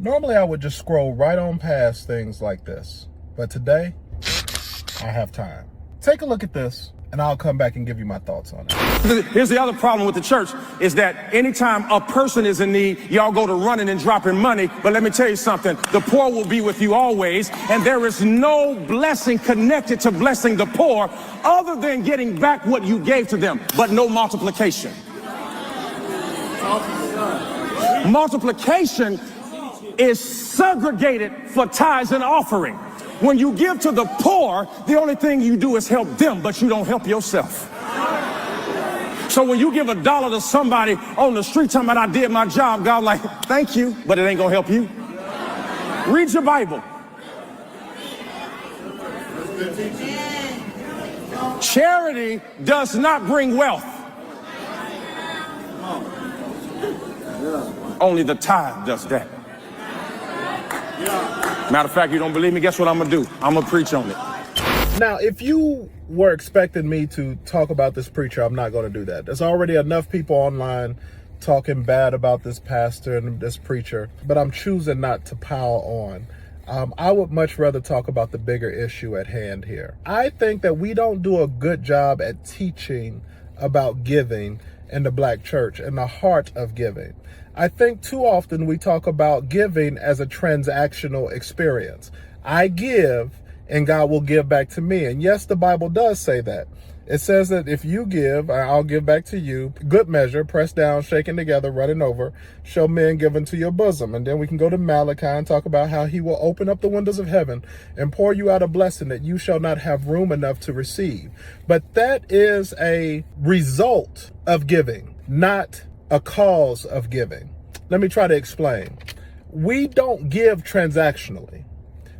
Normally, I would just scroll right on past things like this, but today, I have time. Take a look at this, and I'll come back and give you my thoughts on it. Here's the other problem with the church is that anytime a person is in need, y'all go to running and dropping money. But let me tell you something, the poor will be with you always. And there is no blessing connected to blessing the poor other than getting back what you gave to them, but no multiplication. Multiplication is segregated for tithes and offering. When you give to the poor, the only thing you do is help them, but you don't help yourself. So when you give $1 to somebody on the street talking about I did my job, God like, thank you, but it ain't gonna help you. Read your Bible. Charity does not bring wealth. Only the tithe does that. Matter of fact, you don't believe me? Guess what I'm gonna do? I'm gonna preach on it. Now, if you were expecting me to talk about this preacher, I'm not going to do that. There's already enough people online talking bad about this pastor and this preacher, but I'm choosing not to pile on. I would much rather talk about the bigger issue at hand here. I think that we don't do a good job at teaching about giving in the Black church and the heart of giving. I think too often we talk about giving as a transactional experience. I give and God will give back to me. And yes, the Bible does say that. It says that if you give, I'll give back to you. Good measure, pressed down, shaken together, running over, shall men give into your bosom. And then we can go to Malachi and talk about how he will open up the windows of heaven and pour you out a blessing that you shall not have room enough to receive. But that is a result of giving, not a cause of giving. Let me try to explain. We don't give transactionally.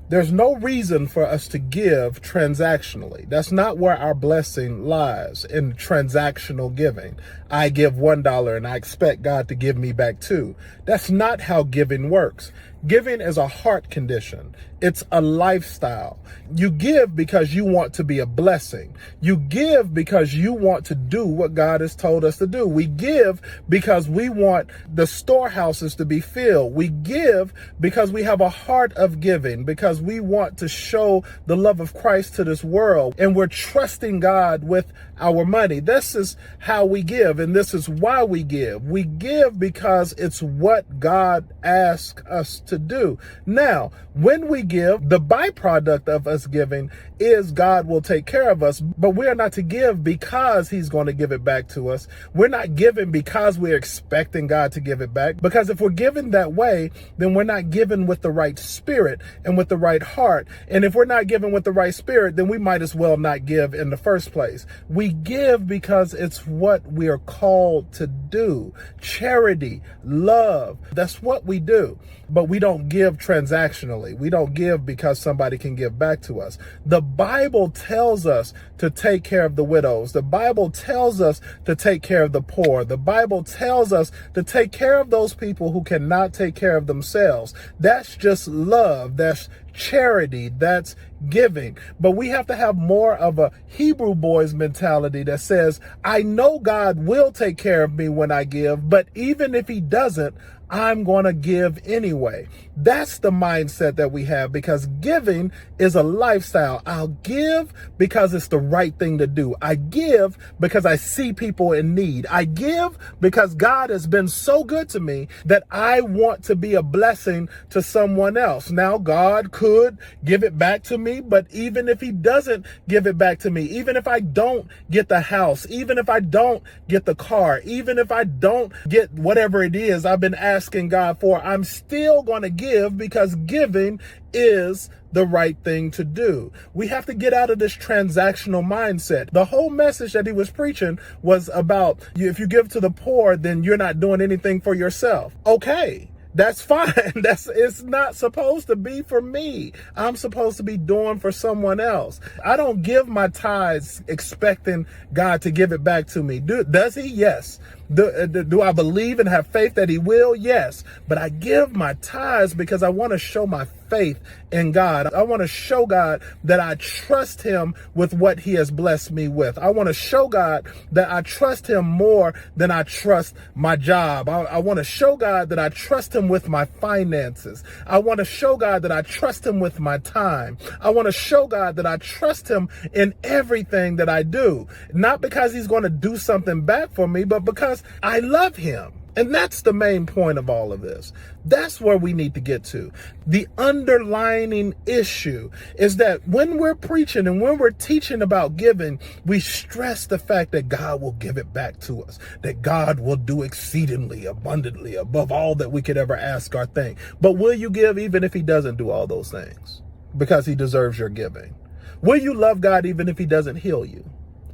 There's no reason for us to give transactionally. That's not where our blessing lies, in transactional giving. I give $1 and I expect God to give me back $2. That's not how giving works. Giving is a heart condition. It's a lifestyle. You give because you want to be a blessing. You give because you want to do what God has told us to do. We give because we want the storehouses to be filled. We give because we have a heart of giving, because we want to show the love of Christ to this world, and we're trusting God with our money. This is how we give, and this is why we give. We give because it's what God asks us to do. Now, when we give, the byproduct of us giving is God will take care of us, but we are not to give because he's going to give it back to us. We're not giving because we're expecting God to give it back, because if we're giving that way, then we're not giving with the right spirit and with the right heart. And if we're not giving with the right spirit, then we might as well not give in the first place. We give because it's what we are called to do. Charity, love, that's what we do. But we don't give transactionally. We don't give because somebody can give back to us. The Bible tells us to take care of the widows. The Bible tells us to take care of the poor. The Bible tells us to take care of those people who cannot take care of themselves. That's just love. That's charity. That's giving. But we have to have more of a Hebrew boys mentality that says, I know God will take care of me when I give, but even if he doesn't, I'm going to give anyway. That's the mindset that we have, because giving is a lifestyle. I'll give because it's the right thing to do. I give because I see people in need. I give because God has been so good to me that I want to be a blessing to someone else. Now, God could give it back to me, but even if he doesn't give it back to me, even if I don't get the house, even if I don't get the car, even if I don't get whatever it is I've been asking God for, I'm still going to give, because giving is the right thing to do. We have to get out of this transactional mindset. The whole message that he was preaching was about, if you give to the poor, then you're not doing anything for yourself. Okay. That's fine. It's not supposed to be for me. I'm supposed to be doing for someone else. I don't give my tithes expecting God to give it back to me. Does he? Yes. Do I believe and have faith that he will? Yes. But I give my tithes because I want to show my faith in God. I want to show God that I trust him with what he has blessed me with. I want to show God that I trust him more than I trust my job. I want to show God that I trust him with my finances. I want to show God that I trust him with my time. I want to show God that I trust him in everything that I do. Not because he's going to do something back for me, but because I love him. And that's the main point of all of this. That's where we need to get to. The underlining issue is that when we're preaching and when we're teaching about giving, we stress the fact that God will give it back to us, that God will do exceedingly abundantly above all that we could ever ask or think. But will you give even if he doesn't do all those things? Because he deserves your giving. Will you love God even if he doesn't heal you?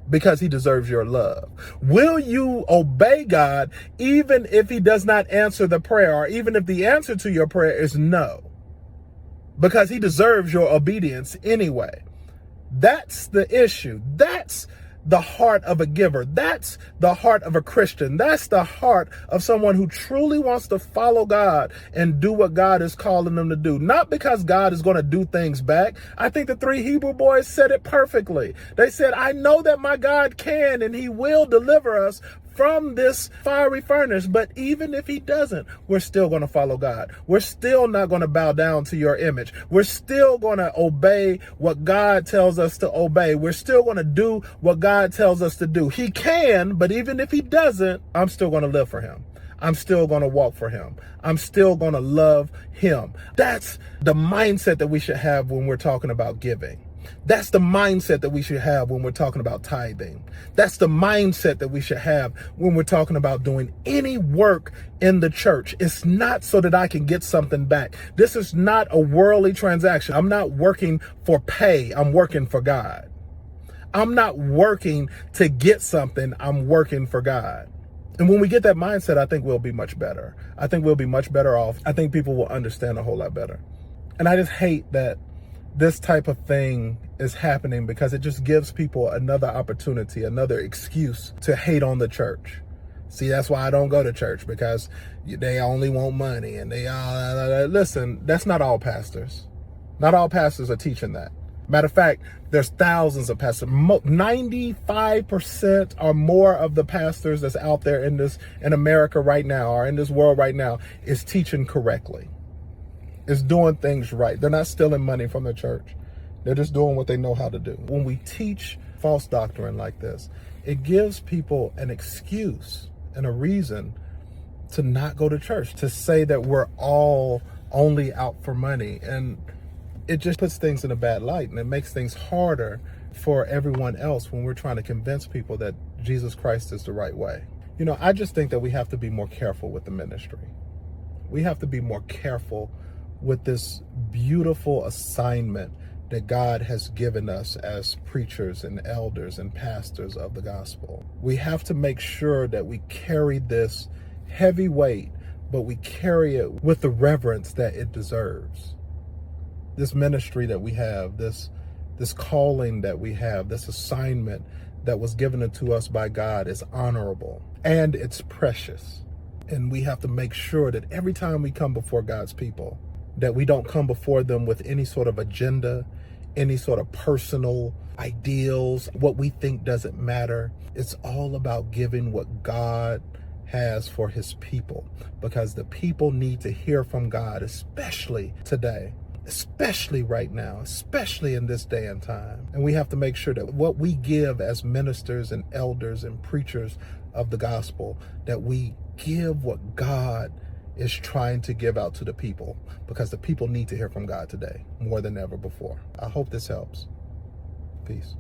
Because he deserves your love. Will you obey God even if he does not answer the prayer, or even if the answer to your prayer is no? Because he deserves your obedience anyway. That's the issue. That's the heart of a giver. That's the heart of a Christian. That's the heart of someone who truly wants to follow God and do what God is calling them to do. Not because God is going to do things back. I think the 3 Hebrew boys said it perfectly. They said, I know that my God can and he will deliver us from this fiery furnace. But even if he doesn't, we're still going to follow God. We're still not going to bow down to your image. We're still going to obey what God tells us to obey. We're still going to do what God tells us to do. He can, but even if he doesn't, I'm still going to live for him. I'm still going to walk for him. I'm still going to love him. That's the mindset that we should have when we're talking about giving. That's the mindset that we should have when we're talking about tithing. That's the mindset that we should have when we're talking about doing any work in the church. It's not so that I can get something back. This is not a worldly transaction. I'm not working for pay. I'm working for God. I'm not working to get something. I'm working for God. And when we get that mindset, I think we'll be much better. I think we'll be much better off. I think people will understand a whole lot better. And I just hate that this type of thing is happening, because it just gives people another opportunity, another excuse to hate on the church. See, that's why I don't go to church, because they only want money and they all, listen, that's not all pastors. Not all pastors are teaching that. Matter of fact, there's thousands of pastors. 95% or more of the pastors that's out there in America right now, or in this world right now, is teaching correctly. Is doing things right. They're not stealing money from the church. They're just doing what they know how to do. When we teach false doctrine like this, it gives people an excuse and a reason to not go to church, to say that we're all only out for money. And it just puts things in a bad light, and it makes things harder for everyone else when we're trying to convince people that Jesus Christ is the right way. You know, I just think that we have to be more careful with the ministry. We have to be more careful with this beautiful assignment that God has given us as preachers and elders and pastors of the gospel. We have to make sure that we carry this heavy weight, but we carry it with the reverence that it deserves. This ministry that we have, this calling that we have, this assignment that was given to us by God is honorable and it's precious. And we have to make sure that every time we come before God's people, that we don't come before them with any sort of agenda, any sort of personal ideals, what we think doesn't matter. It's all about giving what God has for his people, because the people need to hear from God, especially today, especially right now, especially in this day and time. And we have to make sure that what we give as ministers and elders and preachers of the gospel, that we give what God is trying to give out to the people, because the people need to hear from God today more than ever before. I hope this helps. Peace.